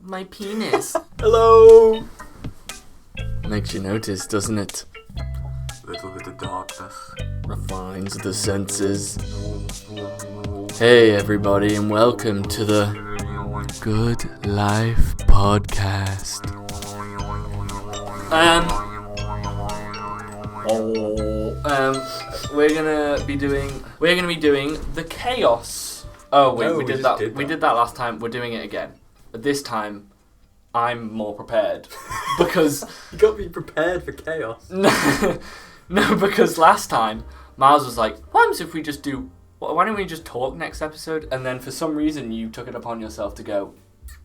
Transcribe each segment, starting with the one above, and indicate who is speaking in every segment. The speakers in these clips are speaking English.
Speaker 1: my penis.
Speaker 2: Hello!
Speaker 1: Makes you notice, doesn't it?
Speaker 2: Little bit of darkness.
Speaker 1: Refines the senses. Hey everybody, and welcome to the Good Life Podcast. We're gonna be doing the chaos. Oh wait, we did that. We did that last time. We're doing it again, but this time I'm more prepared because
Speaker 2: You got to be prepared for chaos.
Speaker 1: No, because last time Miles was like, "What happens if we just do? Why don't we just talk next episode?" And then for some reason you took it upon yourself to go,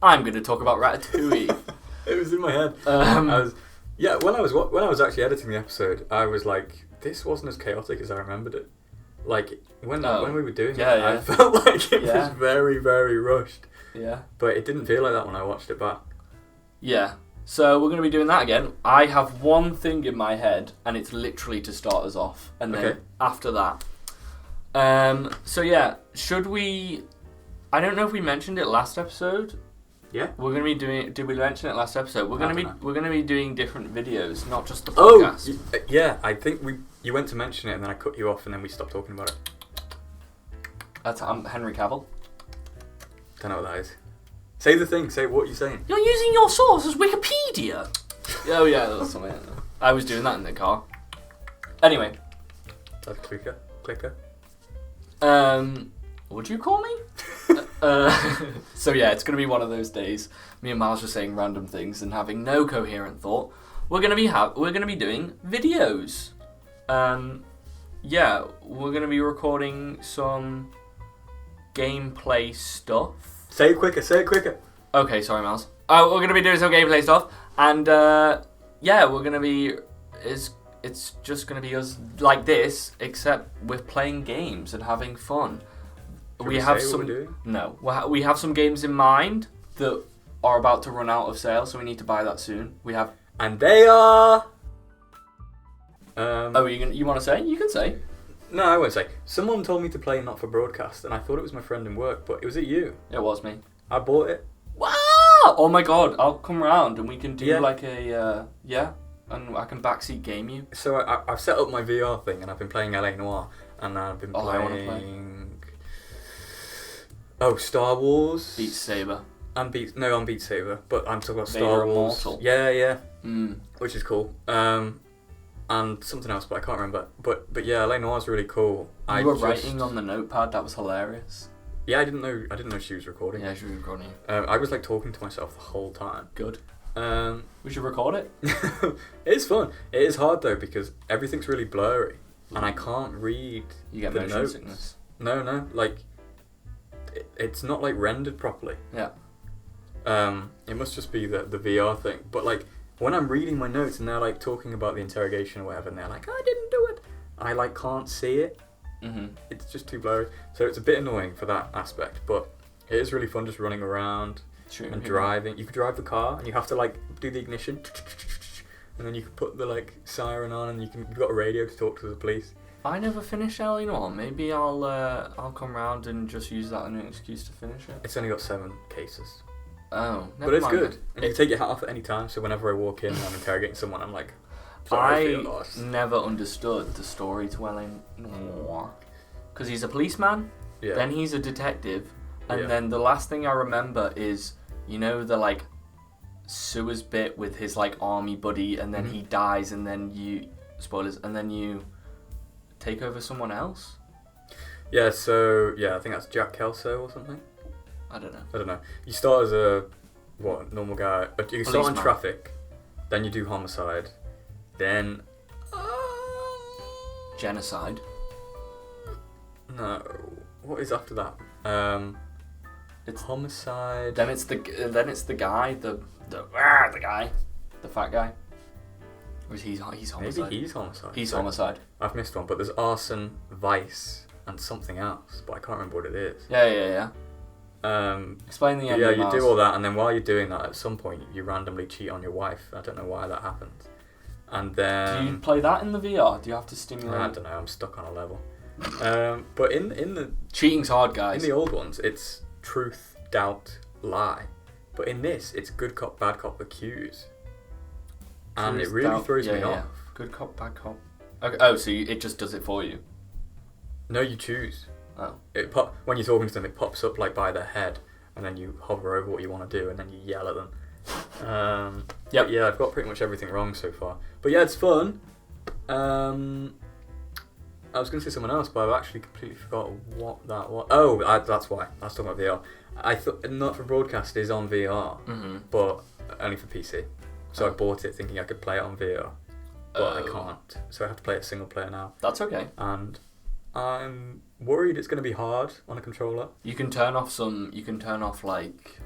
Speaker 1: "I'm going to talk about Ratatouille."
Speaker 2: It was in my head. When I was actually editing the episode, I was like, this wasn't as chaotic as I remembered it. Like when we were doing it, I felt like it was very, very rushed.
Speaker 1: Yeah.
Speaker 2: But it didn't feel like that when I watched it back.
Speaker 1: Yeah. So we're going to be doing that again. I have one thing in my head, and it's literally to start us off, and then after that. So yeah, should we? I don't know if we mentioned it last episode.
Speaker 2: Yeah.
Speaker 1: We're going to be doing. Did we mention it last episode? We're going to be doing different videos, not just the podcast.
Speaker 2: Oh, yeah. I think you went to mention it, and then I cut you off, and then we stopped talking about it.
Speaker 1: That's Henry Cavill.
Speaker 2: Don't know what that is. Say the thing. Say what you're saying.
Speaker 1: You're using your source as Wikipedia. Oh yeah, that was something. I was doing that in the car. Anyway.
Speaker 2: That's clicker.
Speaker 1: Would you call me? So yeah, it's gonna be one of those days. Me and Miles are saying random things and having no coherent thought. We're gonna be doing videos. Yeah, we're gonna be recording some gameplay stuff.
Speaker 2: Say it quicker.
Speaker 1: Okay, sorry, Miles. Oh, we're gonna be doing some gameplay stuff, and yeah, we're gonna be. It's just gonna be us like this, except we're playing games and having fun. We have some games in mind that are about to run out of sale, so we need to buy that soon.
Speaker 2: And they are.
Speaker 1: You want to say? You can say.
Speaker 2: No, I won't say. Someone told me to play Not For Broadcast, and I thought it was my friend in work, but was it you?
Speaker 1: It was me.
Speaker 2: I bought it.
Speaker 1: Wow! Oh my god! I'll come round and we can do and I can backseat game you.
Speaker 2: So I've set up my VR thing, and I've been playing LA Noire, and I've been playing. Star Wars.
Speaker 1: Beat Saber.
Speaker 2: I'm Beat Saber, but I'm talking about
Speaker 1: Vader
Speaker 2: Star Wars.
Speaker 1: Immortal.
Speaker 2: Yeah. Which is cool. And something else, but I can't remember. But yeah, LA Noire's really cool.
Speaker 1: You were writing on the notepad. That was hilarious.
Speaker 2: Yeah, I didn't know she was recording.
Speaker 1: Yeah, she was recording.
Speaker 2: I was like talking to myself the whole time.
Speaker 1: Good. We should record it.
Speaker 2: It's fun. It is hard though because everything's really blurry, and I can't read.
Speaker 1: You get motion
Speaker 2: notes.
Speaker 1: sickness.
Speaker 2: No, like it's not like rendered properly.
Speaker 1: Yeah.
Speaker 2: It must just be the VR thing. But like when I'm reading my notes and they're like talking about the interrogation or whatever, and they're like, "I didn't do it," I like can't see it.
Speaker 1: Mm-hmm.
Speaker 2: It's just too blurry. So it's a bit annoying for that aspect, but it is really fun just running around and driving. You can drive the car and you have to like do the ignition, and then you can put the like siren on, and you've got a radio to talk to the police.
Speaker 1: I never finished LA Noire. Maybe I'll come round and just use that as an excuse to finish it.
Speaker 2: It's only got 7 cases.
Speaker 1: Oh,
Speaker 2: but it's good. And you can take your hat off at any time. So whenever I walk in and I'm interrogating someone, I'm like, sorry, I feel lost.
Speaker 1: Never understood the story to LA Noire because he's a policeman, then he's a detective, and then the last thing I remember is the like sewers bit with his like army buddy, and then he dies, and then you take over someone else.
Speaker 2: Yeah, so I think that's Jack Kelso or something.
Speaker 1: I don't know. You
Speaker 2: start as a normal guy. You start on traffic, then you do homicide, then
Speaker 1: genocide.
Speaker 2: No, what is after that? It's homicide.
Speaker 1: Then it's the guy, the fat guy. Or is he's homicide?
Speaker 2: Maybe he's homicide.
Speaker 1: He's homicide.
Speaker 2: I've missed one, but there's arson, vice, and something else, but I can't remember what it is.
Speaker 1: Yeah. Explain the end.
Speaker 2: Yeah, you do all that, and then while you're doing that, at some point you randomly cheat on your wife. I don't know why that happens. And then
Speaker 1: do you play that in the VR? Do you have to stimulate?
Speaker 2: I don't know. I'm stuck on a level. But in the
Speaker 1: cheating's hard, guys.
Speaker 2: In the old ones, it's truth, doubt, lie. But in this, it's good cop, bad cop, the cues. And
Speaker 1: Cues
Speaker 2: it really
Speaker 1: down-
Speaker 2: throws me
Speaker 1: yeah.
Speaker 2: off.
Speaker 1: Good cop, bad cop. Okay. Oh, so it just does it for you.
Speaker 2: No, you choose.
Speaker 1: Oh.
Speaker 2: When you're talking to them, it pops up like by their head, and then you hover over what you want to do, and then you yell at them.
Speaker 1: Yep.
Speaker 2: Yeah, I've got pretty much everything wrong so far. But yeah, it's fun. I was going to say someone else, but I've actually completely forgot what that was. Oh, that's why. I was talking about VR. I thought Not for Broadcast is on VR, but only for PC. So I bought it thinking I could play it on VR, but I can't. So I have to play it single player now.
Speaker 1: That's okay.
Speaker 2: And I'm worried it's going to be hard on a controller.
Speaker 1: You can turn off like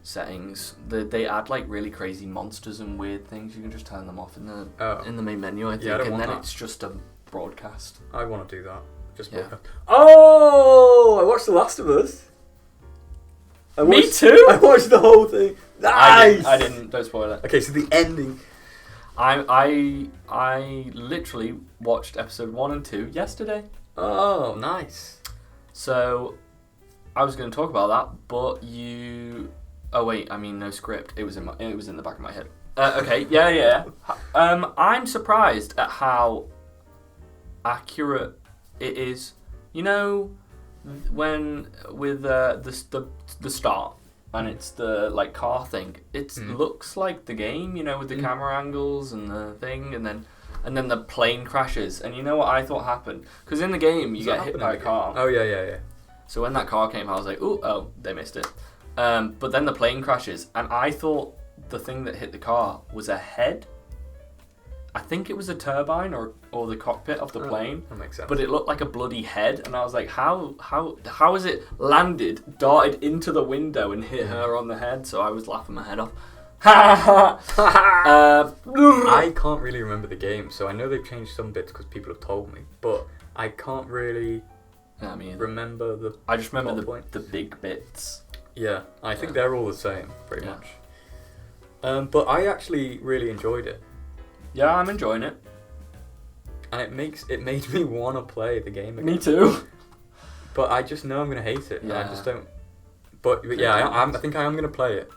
Speaker 1: settings. They add like really crazy monsters and weird things. You can just turn them off in the main menu, I think, and then it's just a broadcast.
Speaker 2: I want to do that. Just
Speaker 1: Yeah.
Speaker 2: broadcast. Oh, I watched The Last of Us.
Speaker 1: Me too.
Speaker 2: I watched the whole thing. Nice.
Speaker 1: I didn't. Don't spoil it.
Speaker 2: Okay, so the ending.
Speaker 1: I literally watched episode 1 and 2 yesterday.
Speaker 2: Oh, nice.
Speaker 1: So I was going to talk about that, but you. Oh wait, I mean no script. It was in the back of my head. Okay, yeah. I'm surprised at how accurate it is. You know, when with the start and it's the like car thing. It looks like the game. You know, with the camera angles and the thing, and then the plane crashes. And you know what I thought happened? Because in the game you get hit by a car.
Speaker 2: Oh yeah.
Speaker 1: So when that car came, I was like, oh, they missed it. But then the plane crashes, and I thought the thing that hit the car was a head. I think it was a turbine or the cockpit of the plane.
Speaker 2: That makes sense.
Speaker 1: But it looked like a bloody head, and I was like, how is it landed, darted into the window, and hit her on the head? So I was laughing my head off.
Speaker 2: I can't really remember the game, so I know they've changed some bits because people have told me, but I can't really remember the.
Speaker 1: I just remember the big bits.
Speaker 2: Yeah, I think they're all the same, pretty much. But I actually really enjoyed it.
Speaker 1: Yeah, I'm enjoying it.
Speaker 2: And it made me want to play the game again.
Speaker 1: Me too.
Speaker 2: But I just know I'm going to hate it.
Speaker 1: Yeah.
Speaker 2: I just don't. But yeah, I think I am going to play it.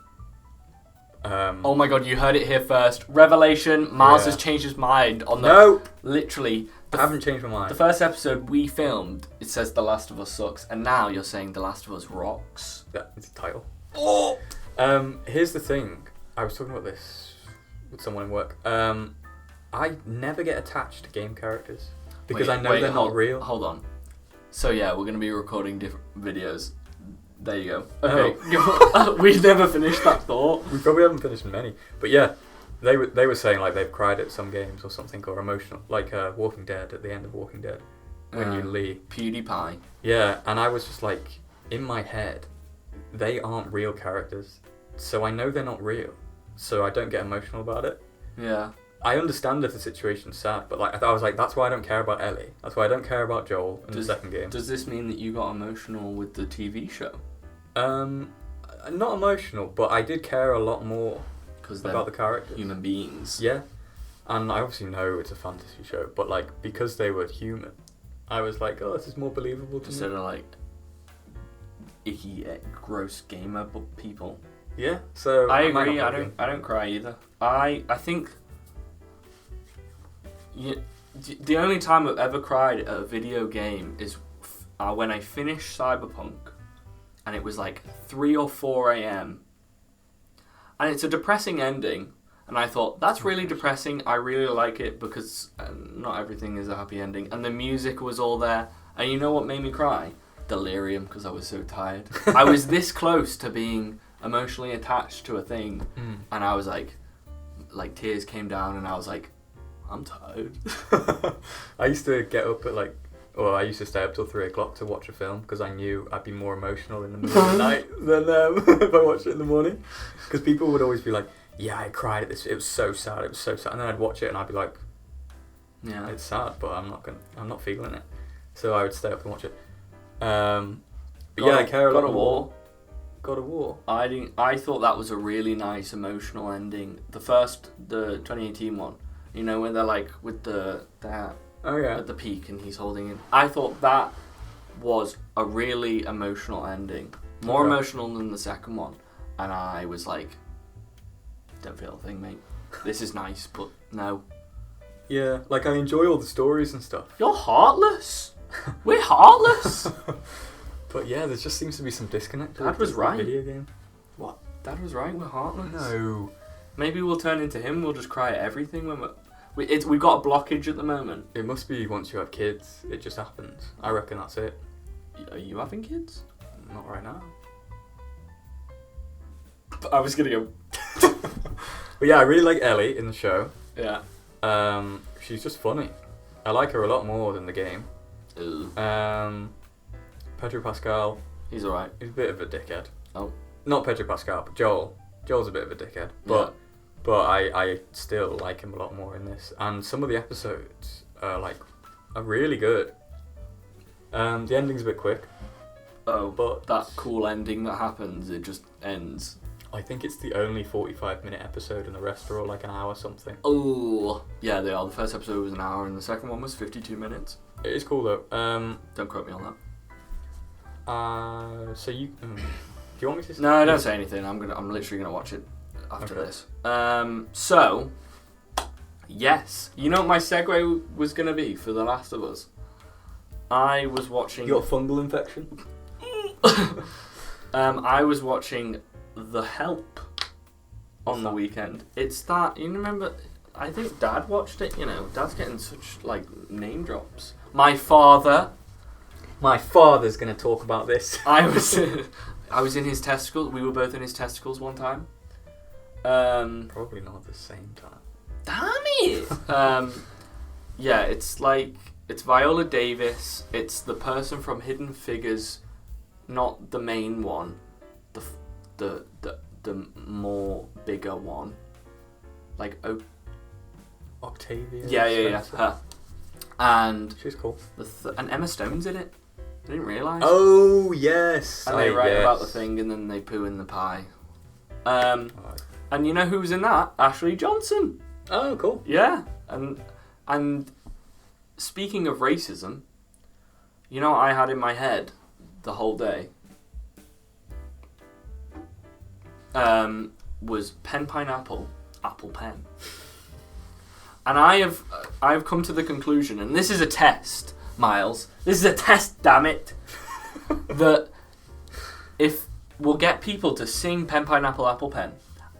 Speaker 1: Oh my god, you heard it here first. Revelation, Miles has changed his mind on the...
Speaker 2: No!
Speaker 1: Literally.
Speaker 2: I haven't changed my mind.
Speaker 1: The first episode we filmed, it says The Last of Us sucks, and now you're saying The Last of Us rocks.
Speaker 2: Yeah, it's a title.
Speaker 1: Oh!
Speaker 2: Here's the thing. I was talking about this with someone in work. I never get attached to game characters because I know they're not real.
Speaker 1: Hold on. So yeah, we're going to be recording different videos. There you go. Okay. Oh. We never finished that thought.
Speaker 2: We probably haven't finished many. But yeah, they were saying like they've cried at some games or something, or emotional, like Walking Dead, at the end of Walking Dead, when you leave.
Speaker 1: PewDiePie.
Speaker 2: Yeah, and I was just like, in my head, they aren't real characters. So I know they're not real. So I don't get emotional about it.
Speaker 1: Yeah.
Speaker 2: I understand if the situation's sad, but like I was like, that's why I don't care about Ellie. That's why I don't care about Joel in the second game.
Speaker 1: Does this mean that you got emotional with the TV show?
Speaker 2: Not emotional, but I did care a lot more about the characters.
Speaker 1: Human beings.
Speaker 2: Yeah, and I obviously know it's a fantasy show, but like because they were human, I was like, oh, this is more believable to me.
Speaker 1: Instead of like icky, gross gamer people.
Speaker 2: Yeah, so
Speaker 1: I agree. I don't cry either. I think. Yeah, the only time I've ever cried at a video game is when I finished Cyberpunk, and it was like 3 or 4 a.m. And it's a depressing ending, and I thought, that's really depressing. I really like it because not everything is a happy ending. And the music was all there, and you know what made me cry? Delirium, because I was so tired. I was this close to being emotionally attached to a thing, and I was like tears came down, and I was like, I'm tired.
Speaker 2: I used to get up at I used to stay up till 3 o'clock to watch a film because I knew I'd be more emotional in the middle of the night than if I watched it in the morning. Because people would always be like, yeah, I cried at this, it was so sad, and then I'd watch it and I'd be like, yeah, it's sad, but I'm not feeling it. So I would stay up and watch it. I care a lot more. God of War.
Speaker 1: I thought that was a really nice emotional ending. The 2018 one. You know, when they're like with at the peak and he's holding it. I thought that was a really emotional ending. More emotional than the second one. and I was like, don't feel a thing, mate. This is nice, but no.
Speaker 2: Yeah, like I enjoy all the stories and stuff.
Speaker 1: You're heartless. We're heartless.
Speaker 2: But yeah, there just seems to be some disconnect.
Speaker 1: Dad was right.
Speaker 2: Video game.
Speaker 1: What? Dad was right. We're heartless.
Speaker 2: No.
Speaker 1: Maybe we'll turn into him. We'll just cry at everything when we've got a blockage at the moment.
Speaker 2: It must be once you have kids, it just happens. I reckon that's it.
Speaker 1: Are you having kids?
Speaker 2: Not right now.
Speaker 1: I was gonna go.
Speaker 2: But yeah, I really like Ellie in the show.
Speaker 1: Yeah.
Speaker 2: She's just funny. I like her a lot more than the game.
Speaker 1: Ooh.
Speaker 2: Pedro Pascal.
Speaker 1: He's alright.
Speaker 2: He's a bit of a dickhead.
Speaker 1: Oh.
Speaker 2: Not Pedro Pascal, but Joel. Joel's a bit of a dickhead. But I still like him a lot more in this. And some of the episodes are really good. The ending's a bit quick.
Speaker 1: Oh,
Speaker 2: but
Speaker 1: that cool ending that happens, it just ends.
Speaker 2: I think it's the only 45-minute episode and the rest are all like an hour something.
Speaker 1: Oh, yeah, they are. The first episode was an hour and the second one was 52 minutes.
Speaker 2: It is cool though.
Speaker 1: Don't quote me on
Speaker 2: that. So you... do you want me to...
Speaker 1: No, don't say anything. I'm literally gonna watch it after this. So, yes. You know what my segue was gonna be for The Last of Us? I was watching...
Speaker 2: You got a fungal infection?
Speaker 1: I was watching The Help on the weekend. It's that, you remember, I think Dad watched it, you know, Dad's getting such, name drops. My father's
Speaker 2: going to talk about this.
Speaker 1: I was in his testicles, we were both in his testicles one time.
Speaker 2: Probably not at the same time.
Speaker 1: Damn it! Yeah, it's Viola Davis, it's the person from Hidden Figures, not the main one, the more bigger one,
Speaker 2: Octavia.
Speaker 1: Yeah, her, and
Speaker 2: she's cool.
Speaker 1: And Emma Stone's in it. I didn't realise.
Speaker 2: Oh yes.
Speaker 1: And they write about the thing, and then they poo in the pie. And you know who was in that? Ashley Johnson.
Speaker 2: Oh, cool.
Speaker 1: Yeah, and speaking of racism, you know what I had in my head the whole day? Was pen pineapple, apple pen. And I've come to the conclusion, and this is a test, Miles. This is a test, damn it. That if we'll get people to sing pen pineapple apple pen,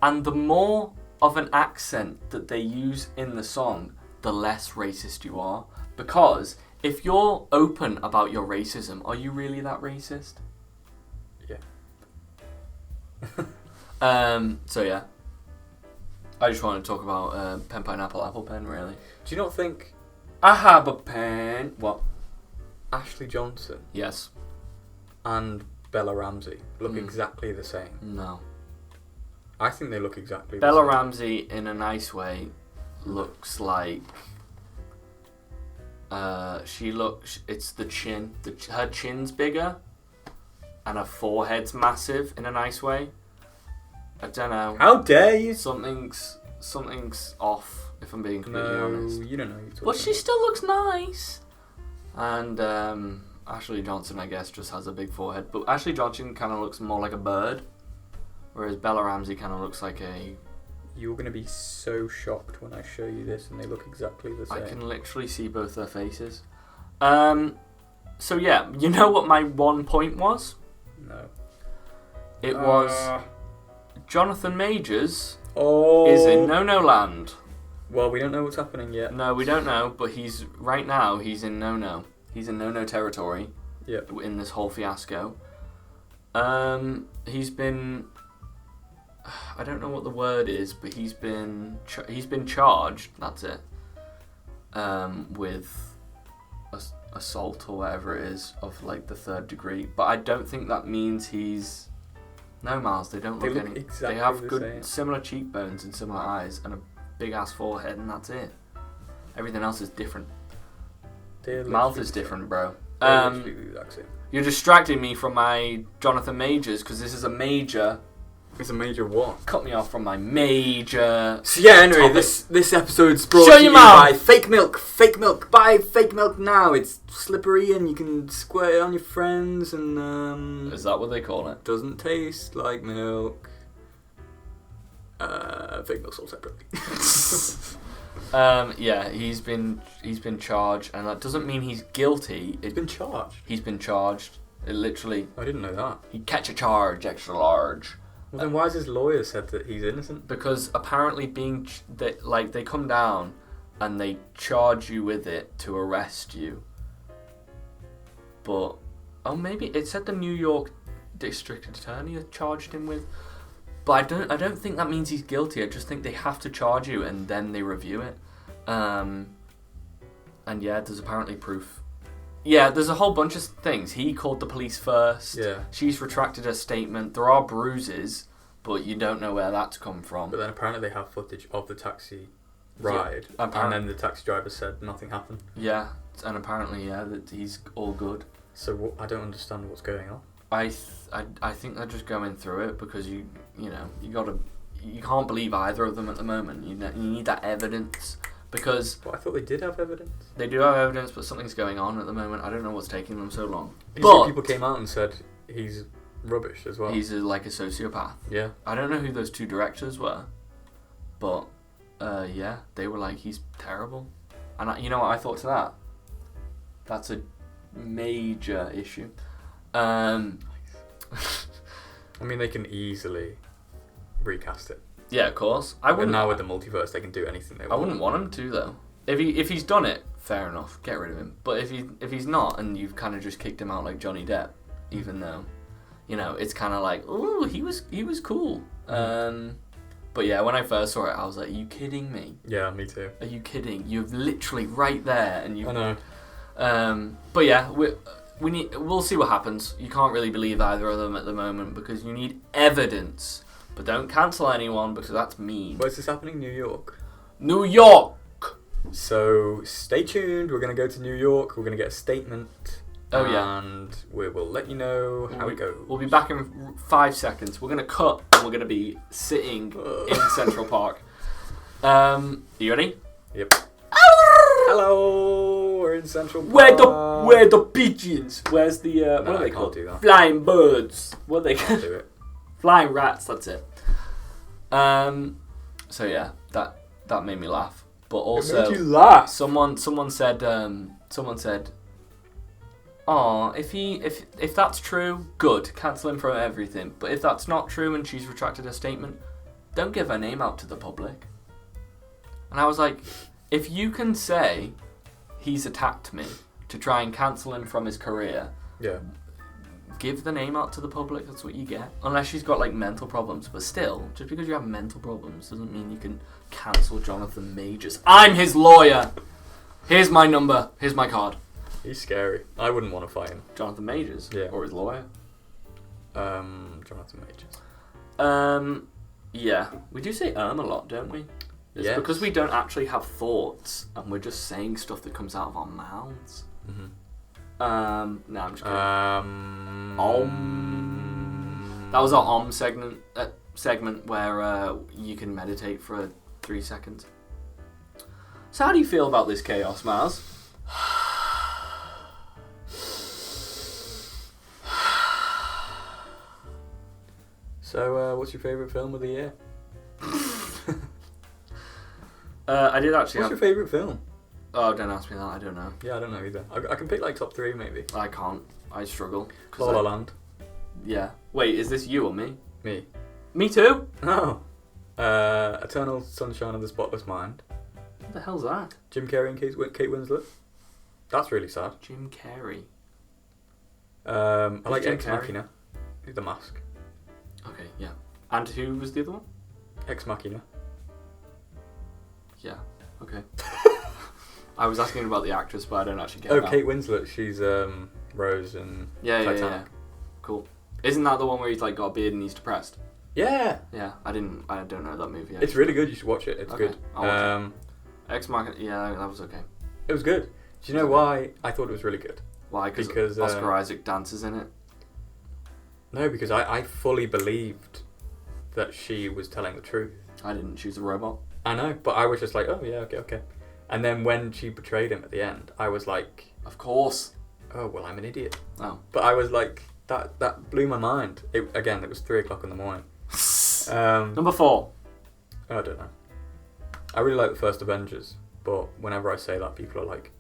Speaker 1: and the more of an accent that they use in the song, the less racist you are. Because if you're open about your racism, are you really that racist?
Speaker 2: Yeah.
Speaker 1: So yeah. I just want to talk about pen pineapple apple pen, really.
Speaker 2: Do you not think
Speaker 1: I have a pen. What?
Speaker 2: Ashley Johnson
Speaker 1: Yes.
Speaker 2: and Bella Ramsey look exactly the same?
Speaker 1: No.
Speaker 2: I think they look exactly the
Speaker 1: Bella
Speaker 2: same.
Speaker 1: Ramsey, in a nice way, looks like... it's the chin. Her chin's bigger, and her forehead's massive, in a nice way. I don't know.
Speaker 2: How dare you?
Speaker 1: Something's off, if I'm being completely honest.
Speaker 2: No, you don't know who you're talking
Speaker 1: But she still looks nice. And Ashley Johnson, I guess, just has a big forehead. But Ashley Johnson kind of looks more like a bird, whereas Bella Ramsey kind of looks like a...
Speaker 2: You're going to be so shocked when I show you this and they look exactly the same.
Speaker 1: I can literally see both their faces. So yeah, you know what my 1 point was?
Speaker 2: No.
Speaker 1: It was... Jonathon Majors
Speaker 2: is
Speaker 1: in No-No land.
Speaker 2: Well, we don't know what's happening yet.
Speaker 1: No, we don't know, but he's in No-No. He's in No-No territory.
Speaker 2: Yep.
Speaker 1: In this whole fiasco. He's been... I don't know what the word is, but he's been charged, that's it, with assault or whatever it is of the 3rd degree. But I don't think that means he's... No, Miles, they don't look any...
Speaker 2: Exactly
Speaker 1: they have
Speaker 2: the
Speaker 1: good,
Speaker 2: same.
Speaker 1: similar cheekbones and similar eyes and a big-ass forehead, and that's it. Everything else is different. Mouth is different, bro. You're distracting me from my Jonathon Majors, because this is a major...
Speaker 2: It's a major what?
Speaker 1: Cut me off from my major...
Speaker 2: So yeah, anyway,
Speaker 1: topic.
Speaker 2: this episode's brought
Speaker 1: Shut
Speaker 2: to
Speaker 1: your
Speaker 2: you
Speaker 1: mouth!
Speaker 2: by fake milk. Fake milk. Buy fake milk now. It's slippery and you can squirt it on your friends and
Speaker 1: Is that what they call it?
Speaker 2: doesn't taste like milk. fake assault separately.
Speaker 1: Yeah, he's been charged, and that doesn't mean he's guilty.
Speaker 2: He's been charged.
Speaker 1: He's been charged. It literally.
Speaker 2: I didn't know that.
Speaker 1: He catch a charge, extra large.
Speaker 2: Well, then why has his lawyer said that he's innocent?
Speaker 1: Because apparently they come down and they charge you with it to arrest you. But maybe it said the New York District Attorney had charged him with. But I don't think that means he's guilty. I just think they have to charge you and then they review it. And yeah, there's apparently proof. Yeah, there's a whole bunch of things. He called the police first.
Speaker 2: Yeah.
Speaker 1: She's retracted her statement. There are bruises, but you don't know where that's come from.
Speaker 2: But then apparently they have footage of the taxi ride,
Speaker 1: yeah,
Speaker 2: and then the taxi driver said nothing happened.
Speaker 1: Yeah, and apparently, that he's all good.
Speaker 2: So I don't understand what's going on.
Speaker 1: I think they're just going through it because you can't believe either of them at the moment. You need that evidence because.
Speaker 2: But I thought they did have evidence.
Speaker 1: They do have evidence, but something's going on at the moment. I don't know what's taking them so long.
Speaker 2: But people came out and said he's rubbish as well.
Speaker 1: He's like a sociopath.
Speaker 2: Yeah.
Speaker 1: I don't know who those two directors were, but yeah, they were like, he's terrible. And you know what I thought to that? That's a major issue.
Speaker 2: I mean, they can easily recast it.
Speaker 1: Yeah, of course.
Speaker 2: And now with the multiverse, they can do anything they want.
Speaker 1: I wouldn't want him to though. If he's done it, fair enough, get rid of him. But if he's not, and you've kind of just kicked him out like Johnny Depp, even though, it's kind of like, ooh, he was cool. But yeah, when I first saw it, I was like, are you kidding me?
Speaker 2: Yeah, me too.
Speaker 1: Are you kidding? You're literally right there, and you.
Speaker 2: I know.
Speaker 1: But yeah, we'll see what happens. You can't really believe either of them at the moment because you need evidence. But don't cancel anyone because that's mean.
Speaker 2: Where's this happening? New York.
Speaker 1: New York!
Speaker 2: So stay tuned. We're going to go to New York. We're going to get a statement.
Speaker 1: Oh, yeah.
Speaker 2: And we will let you know how it goes.
Speaker 1: We'll be back in 5 seconds. We're going to cut and we're going to be sitting in Central Park. You ready?
Speaker 2: Yep. Hello! We're in Central Park.
Speaker 1: Where the pigeons? Where's the, what are they called?
Speaker 2: Do that.
Speaker 1: Flying birds. What are they
Speaker 2: Can't do it.
Speaker 1: Flying rats, that's it. So yeah, that made me laugh. But also,
Speaker 2: it made you laugh.
Speaker 1: Someone said, "Oh, if that's true, good, cancel him from everything. But if that's not true and she's retracted her statement, don't give her name out to the public." And I was like, if you can say he's attacked me to try and cancel him from his career,
Speaker 2: yeah.
Speaker 1: Give the name out to the public, that's what you get. Unless she's got like mental problems. But still, just because you have mental problems doesn't mean you can cancel Jonathon Majors. I'm his lawyer! Here's my number. Here's my card.
Speaker 2: He's scary. I wouldn't want to fight him.
Speaker 1: Jonathon Majors?
Speaker 2: Yeah.
Speaker 1: Or his lawyer?
Speaker 2: Jonathon Majors.
Speaker 1: Yeah. We do say a lot, don't we? It's because we don't actually have thoughts and we're just saying stuff that comes out of our mouths.
Speaker 2: Mm-hmm.
Speaker 1: No, I'm just kidding. That was our segment where you can meditate for 3 seconds. So how do you feel about this chaos, Mars?
Speaker 2: So, what's your favourite film of the year?
Speaker 1: I did actually.
Speaker 2: What's your favourite film?
Speaker 1: Oh, don't ask me that. I don't know.
Speaker 2: Yeah, I don't know either. I can pick like top 3 maybe.
Speaker 1: I can't. I struggle.
Speaker 2: La La Land.
Speaker 1: Yeah. Wait, is this you or me?
Speaker 2: Me.
Speaker 1: Me too?
Speaker 2: Oh. Eternal Sunshine of the Spotless Mind.
Speaker 1: What the hell's that?
Speaker 2: Jim Carrey and Kate Winslet. That's really sad.
Speaker 1: Jim Carrey.
Speaker 2: I like
Speaker 1: Jim
Speaker 2: Ex
Speaker 1: Carrey?
Speaker 2: Machina. The Mask.
Speaker 1: Okay, yeah. And who was the other one?
Speaker 2: Ex Machina.
Speaker 1: Yeah. Okay. I was asking about the actress, but I don't actually care.
Speaker 2: Oh, Kate Winslet. She's Rose and Titanic.
Speaker 1: Yeah. Cool. Isn't that the one where he's like got a beard and he's depressed?
Speaker 2: Yeah.
Speaker 1: Yeah. I don't know that movie.
Speaker 2: It's really good. You should watch it. It's
Speaker 1: okay,
Speaker 2: good.
Speaker 1: I'll watch it. Ex Machina. Yeah, that was okay.
Speaker 2: It was good. Do you know why I thought it was really good?
Speaker 1: Why? Because Oscar Isaac dances in it.
Speaker 2: No, because I fully believed that she was telling the truth.
Speaker 1: I didn't. She was a robot.
Speaker 2: I know, but I was just like, oh yeah, okay. And then when she betrayed him at the end, I was like,
Speaker 1: of course.
Speaker 2: Oh well, I'm an idiot.
Speaker 1: Oh.
Speaker 2: But I was like, that blew my mind. It was 3:00 in the morning.
Speaker 1: Number 4.
Speaker 2: I don't know. I really like the first Avengers, but whenever I say that, people are like,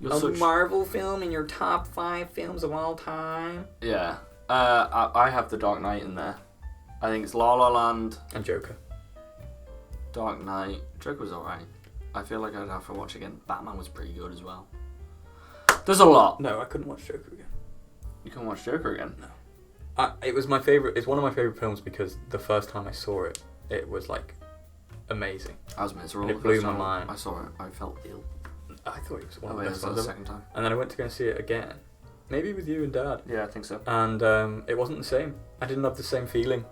Speaker 2: Marvel film in your top 5 films of all time?
Speaker 1: Yeah. I have The Dark Knight in there. I think it's La La Land.
Speaker 2: And Joker.
Speaker 1: Dark Knight. Joker was alright. I feel like I'd have to watch again. Batman was pretty good as well. There's a lot.
Speaker 2: No, I couldn't watch Joker again.
Speaker 1: You can watch Joker again?
Speaker 2: No. It was my favourite. It's one of my favourite films because the first time I saw it, it was like amazing.
Speaker 1: I was miserable.
Speaker 2: And it blew my mind.
Speaker 1: I saw it. I felt ill.
Speaker 2: I thought it was one of the best
Speaker 1: ones.
Speaker 2: The
Speaker 1: second time.
Speaker 2: And then I went to go and see it again. Maybe with you and Dad.
Speaker 1: Yeah, I think so.
Speaker 2: And it wasn't the same. I didn't have the same feeling.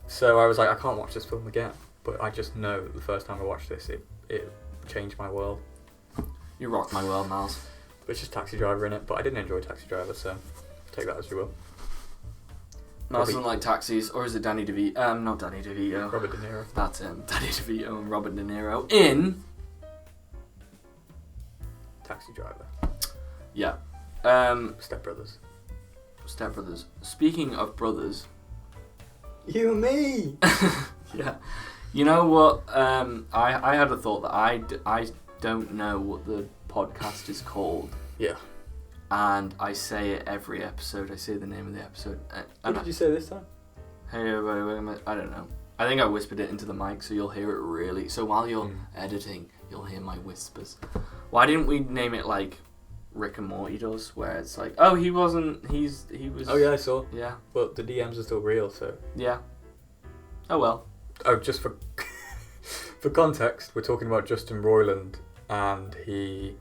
Speaker 2: So I was like, I can't watch this film again. But I just know that the first time I watched this, it changed my world.
Speaker 1: You rocked my world, Miles.
Speaker 2: It's just Taxi Driver in it, but I didn't enjoy Taxi Driver, so take that as you will.
Speaker 1: Miles doesn't like taxis, or is it Danny DeVito? Not Danny DeVito.
Speaker 2: Robert De Niro.
Speaker 1: That's him. Danny DeVito and Robert De Niro in
Speaker 2: Taxi Driver.
Speaker 1: Yeah.
Speaker 2: Step Brothers.
Speaker 1: Step Brothers. Speaking of brothers.
Speaker 2: You and me!
Speaker 1: Yeah. You know what? I had a thought that I don't know what the podcast is called.
Speaker 2: Yeah.
Speaker 1: And I say it every episode. I say the name of the episode.
Speaker 2: What did you say this time?
Speaker 1: Hey everybody, I don't know. I think I whispered it into the mic so you'll hear it really. So while you're editing, you'll hear my whispers. Why didn't we name it like Rick and Morty does, where it's like, oh, he was.
Speaker 2: Oh yeah, I saw.
Speaker 1: Yeah.
Speaker 2: Well, the DMs are still real, so.
Speaker 1: Yeah. Oh well.
Speaker 2: Oh, just for for context, we're talking about Justin Roiland, and he.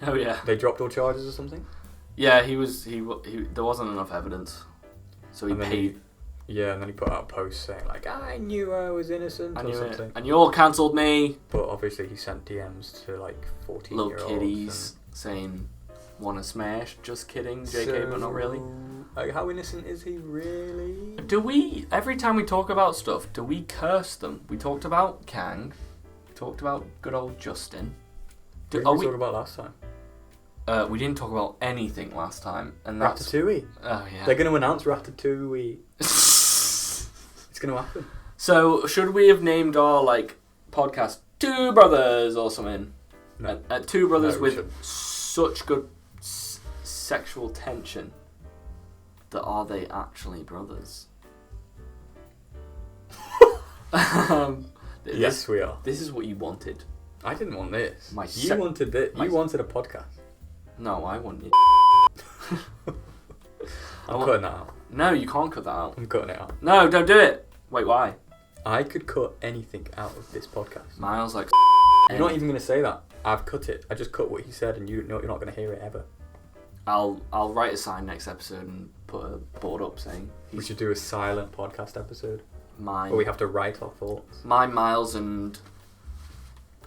Speaker 1: Oh yeah.
Speaker 2: They dropped all charges or something.
Speaker 1: Yeah, he there wasn't enough evidence, so he paid.
Speaker 2: Yeah, and then he put out a post saying like, I knew I was innocent or something.
Speaker 1: And you all cancelled me.
Speaker 2: But obviously he sent DMs to like 14-year-olds.
Speaker 1: Little kiddies saying, wanna smash? Just kidding, JK, but not really.
Speaker 2: Like, how innocent is he really?
Speaker 1: Do we, every time we talk about stuff, do we curse them? We talked about Kang. We talked about good old Justin.
Speaker 2: What did we talk about last time?
Speaker 1: We didn't talk about anything last time. And that's...
Speaker 2: Ratatouille.
Speaker 1: Oh, yeah.
Speaker 2: They're going to announce Ratatouille. It's going to happen.
Speaker 1: So, should we have named our, like, podcast Two Brothers or something?
Speaker 2: No.
Speaker 1: Two Brothers with such good sexual tension that are they actually brothers?
Speaker 2: Yes, we are.
Speaker 1: This is what you wanted.
Speaker 2: I didn't want this. You wanted this. You wanted a podcast.
Speaker 1: No, I want you.
Speaker 2: I'm cutting that out.
Speaker 1: No, you can't cut that out.
Speaker 2: I'm cutting it out.
Speaker 1: No, don't do it. Wait, why?
Speaker 2: I could cut anything out of this podcast.
Speaker 1: Miles like.
Speaker 2: You're not even going to say that. I've cut it. I just cut what he said, and you're not going to hear it ever.
Speaker 1: I'll write a sign next episode and put a board up saying.
Speaker 2: We should do a silent podcast episode.
Speaker 1: Mine.
Speaker 2: Where we have to write our thoughts.
Speaker 1: Mine, Miles, and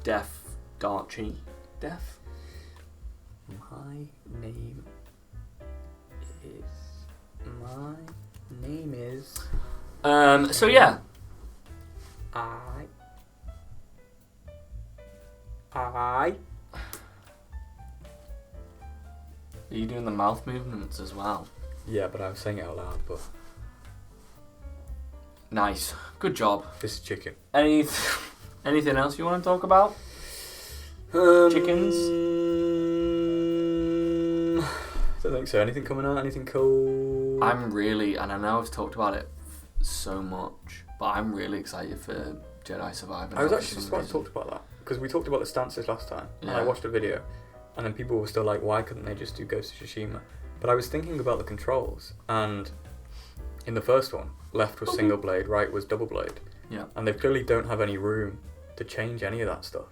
Speaker 1: Deaf Darchie. Deaf.
Speaker 2: My name is.
Speaker 1: So yeah.
Speaker 2: I.
Speaker 1: Are you doing the mouth movements as well?
Speaker 2: Yeah, but I was saying it out loud, but...
Speaker 1: Nice. Good job.
Speaker 2: This is chicken.
Speaker 1: Anything else you want to talk about? Chickens?
Speaker 2: I don't think so. Anything coming out? Anything cool?
Speaker 1: I'm really, and I know I've talked about it so much, but I'm really excited for Jedi Survivor.
Speaker 2: I was actually surprised I talked about that, because we talked about the stances last time, and I watched a video, and then people were still like, why couldn't they just do Ghost of Tsushima? But I was thinking about the controls, and in the first one, left was single blade, right was double blade.
Speaker 1: Yeah.
Speaker 2: And they clearly don't have any room to change any of that stuff.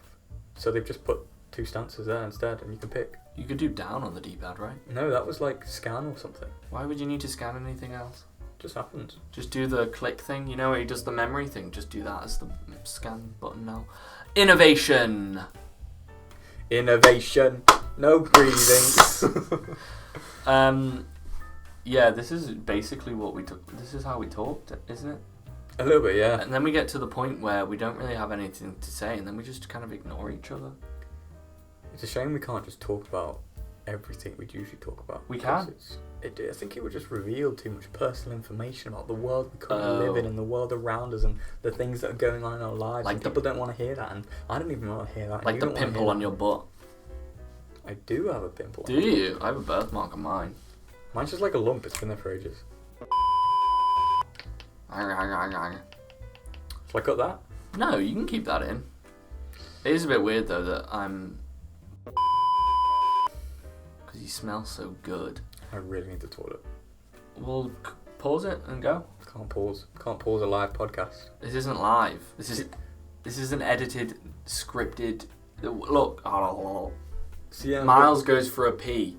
Speaker 2: So they've just put two stances there instead, and you can pick.
Speaker 1: You could do down on the D-pad, right?
Speaker 2: No, that was like scan or something.
Speaker 1: Why would you need to scan anything else?
Speaker 2: Just happens.
Speaker 1: Just do the click thing, you know, where he does the memory thing. Just do that as the scan button now. Innovation!
Speaker 2: No breathing.
Speaker 1: Yeah, this is basically what we took. This is how we talked, isn't it?
Speaker 2: A little bit, yeah.
Speaker 1: And then we get to the point where we don't really have anything to say, and then we just kind of ignore each other.
Speaker 2: It's a shame we can't just talk about everything we'd usually talk about.
Speaker 1: We can.
Speaker 2: I think it would just reveal too much personal information about the world we currently live in and the world around us and the things that are going on in our lives. Like people don't want to hear that, and I don't even want to hear that.
Speaker 1: Like the pimple on your butt.
Speaker 2: I do have a pimple.
Speaker 1: Do you? I have a birthmark on mine.
Speaker 2: Mine's just like a lump. It's been there for ages. Shall I cut that?
Speaker 1: No, you can keep that in. It is a bit weird though that I'm... Because you smell so good.
Speaker 2: I really need the toilet.
Speaker 1: We'll pause it and go.
Speaker 2: Can't pause a live podcast.
Speaker 1: This isn't live. This is an edited, scripted... Look.
Speaker 2: So yeah,
Speaker 1: Miles goes for a pee.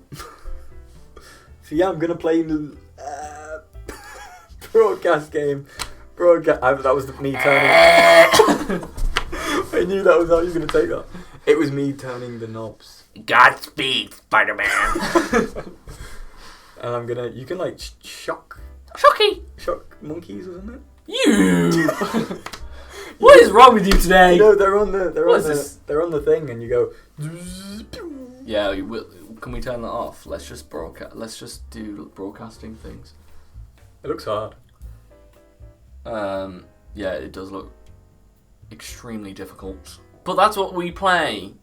Speaker 2: So yeah, I'm going to play the broadcast game. That was me turning... I knew that was how you were going to take that. It was me turning the knobs.
Speaker 1: Godspeed, Spider-Man.
Speaker 2: And I'm gonna... You can like shock monkeys or something.
Speaker 1: You. What is wrong with you today?
Speaker 2: No, they're on the thing, and you go.
Speaker 1: Yeah, can we turn that off? Let's just broadcast. Let's just do broadcasting things.
Speaker 2: It looks hard.
Speaker 1: Yeah, it does look extremely difficult. But that's what we play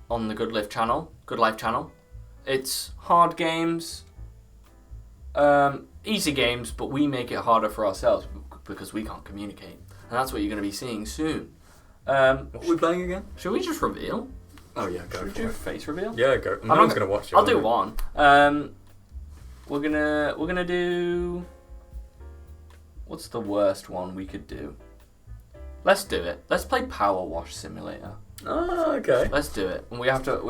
Speaker 1: on the Good Life channel. It's hard games, easy games, but we make it harder for ourselves because we can't communicate. And that's what you're going to be seeing soon.
Speaker 2: What are we playing again?
Speaker 1: Should we just reveal?
Speaker 2: Oh yeah, go.
Speaker 1: Should we do a face reveal?
Speaker 2: Yeah, go. No one's going to watch it.
Speaker 1: I'll do one. We're gonna do... What's the worst one we could do? Let's do it. Let's play Power Wash Simulator.
Speaker 2: Oh, okay.
Speaker 1: Let's do it. And we have to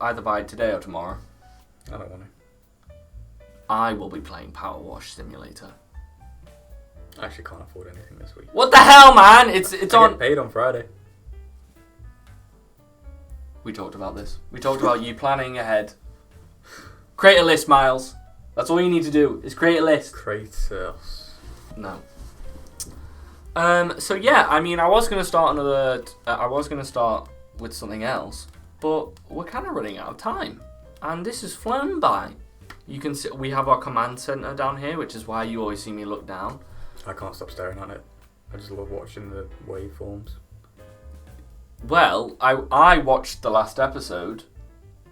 Speaker 1: either buy it today or tomorrow.
Speaker 2: I don't want to.
Speaker 1: I will be playing Power Wash Simulator.
Speaker 2: I actually can't afford anything this week.
Speaker 1: What the hell, man? It's
Speaker 2: I
Speaker 1: on.
Speaker 2: get paid on Friday.
Speaker 1: We talked about this. We talked about you planning ahead. Create a list, Miles. That's all you need to do. Is create a list.
Speaker 2: Kratos.
Speaker 1: No. So yeah, I mean, I was gonna start with something else, but we're kind of running out of time, and this has flown by. You can see we have our command center down here, which is why you always see me look down.
Speaker 2: I can't stop staring at it. I just love watching the waveforms.
Speaker 1: Well, I watched the last episode,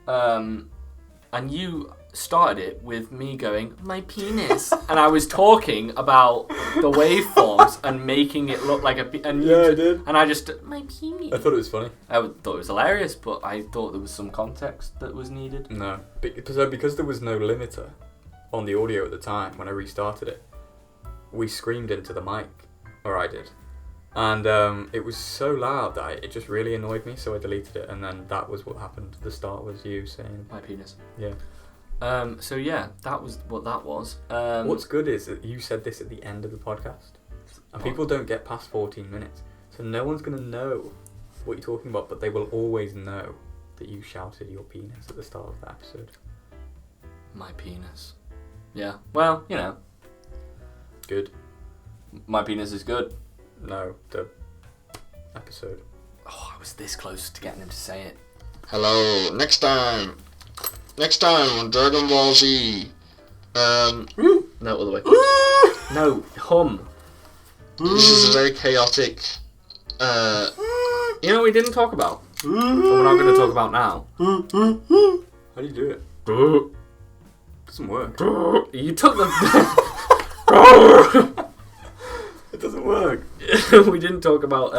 Speaker 1: and you started it with me going, my penis. And I was talking about the waveforms and making it look like a... I did. And I just... My penis.
Speaker 2: I thought it was funny.
Speaker 1: I thought it was hilarious, but I thought there was some context that was needed.
Speaker 2: No. Because there was no limiter on the audio at the time when I restarted it, we screamed into the mic. Or I did. And it was so loud that it just really annoyed me, so I deleted it, and then that was what happened. The start was you saying...
Speaker 1: My penis.
Speaker 2: Yeah.
Speaker 1: So yeah, that was what that was.
Speaker 2: What's good is that you said this at the end of the podcast, and people don't get past 14 minutes, so no one's going to know what you're talking about, but they will always know that you shouted your penis at the start of the episode.
Speaker 1: My penis. Yeah, well, you know.
Speaker 2: Good.
Speaker 1: My penis is good.
Speaker 2: No, the episode.
Speaker 1: Oh, I was this close to getting him to say it.
Speaker 3: Hello, next time on Dragon Ball Z.
Speaker 1: No, other way. No, hum.
Speaker 3: This is a very chaotic.
Speaker 1: You know what we didn't talk about? Or we're not going to talk about now.
Speaker 2: How do you do it? Doesn't work.
Speaker 1: You took the...
Speaker 2: It doesn't work.
Speaker 1: We didn't talk about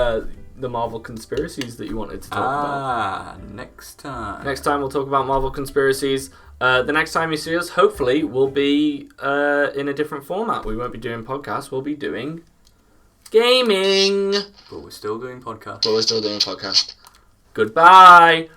Speaker 1: the Marvel conspiracies that you wanted to talk about.
Speaker 2: Next time.
Speaker 1: Next time we'll talk about Marvel conspiracies. The next time you see us, hopefully, we'll be in a different format. We won't be doing podcasts. We'll be doing gaming.
Speaker 2: But we're still doing podcasts.
Speaker 1: Goodbye.